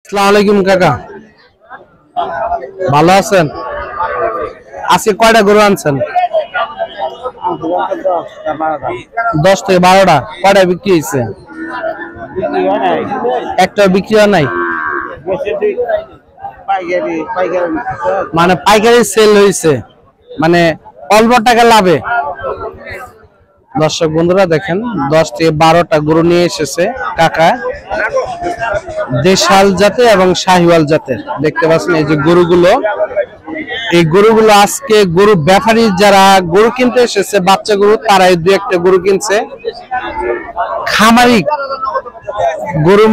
আসসালামু আলাইকুম কাকা, ভালো আছেন? আজকে কয়টা গরু আনছেন? 10 থেকে 12টা। কয়টা বিক্রি হয়েছে? একটা বিক্রি হয় নাই, মানে পাইকারি সেল হয়েছে, মানে অল্প টাকা লাভে। দর্শক বন্ধুরা দেখেন, 10 থেকে 12টা গরু নিয়ে এসেছে কাকা, দেশাল জাতের এবং শাহিওয়াল জাতের। দেখতে পাচ্ছেন এই যে গরুগুলো, এই গরুগুলো আজকে গরু ব্যাপারী যারা গরু কিনতে এসেছে, বাচ্চা গরু, তারা এই দু একটা গরু কিনছে। খামারি গরু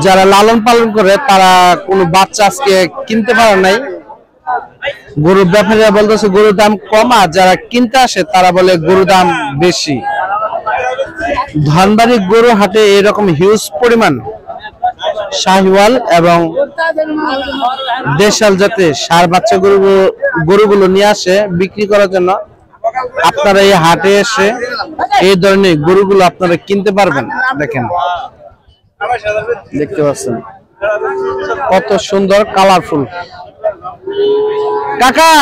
যারা লালন পালন করে, তারা কোনো বাচ্চা আজকে কিনতে পারে নাই। গরু ব্যাপারীরা বলতেছে গরুর দাম কম, আর যারা কিনতে আসে তারা বলে গরুর দাম বেশি। ধনবাড়ি গরু হাটে এরকম হিউজ পরিমাণ শাহিওয়াল এবং দেশাল জাতের ষাঁড় বাচ্চা গরুগুলো নিয়ে আসে বিক্রি করার জন্য। আপনারা এই হাটে এসে এই ধরনের গরুগুলো আপনারা কিনতে পারবেন। দেখেন, দেখতে পাচ্ছেন কত সুন্দর কালারফুল। কাকা,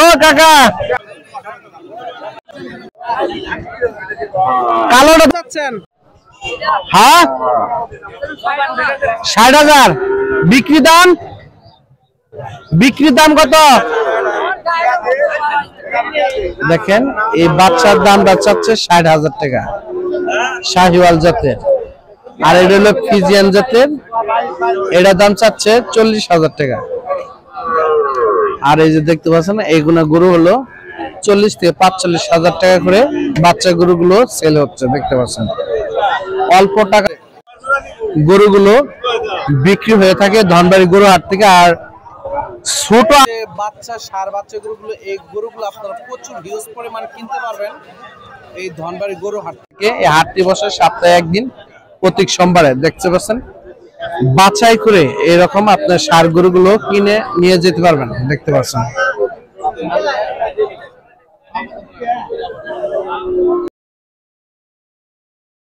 ও কাকা, কালোটা চাচ্ছেন? হ্যাঁ, 60,000 বিক্রি দাম। বিক্রি দাম কত? দেখেন, এই বাচ্চার দামটা চাচ্ছে 60,000 টাকা, শাহিওয়াল জাতের। আর এটা হলো ফিজিয়ান জাতের, এটার দাম চাচ্ছে 40,000 টাকা। আর এই যে দেখতে পাচ্ছেন, এইগুলা গরু হলো 40 থেকে 45,000 টাকা করে বাচ্চা গরুগুলো সেল হচ্ছে। দেখতে পাচ্ছেন অল্প টাকা গরুগুলো বিক্রি হয়ে থাকে ধনবাড়ি গরু হাট থেকে। আর ছোট বাচ্চা ষাঁড় বাচ্চা গরুগুলো, এই গরুগুলো আপনারা প্রচুর হিউজ পরিমাণ কিনতে পারবেন এই ধনবাড়ি গরু হাট থেকে। এই হাটটি বসে সপ্তাহে একদিন, প্রতি সোমবারে। দেখতে পাচ্ছেন বাছাই করে এরকম আপনার ষাঁড় গরুগুলো কিনে নিয়ে যেতে পারবেন। দেখতে পাচ্ছেন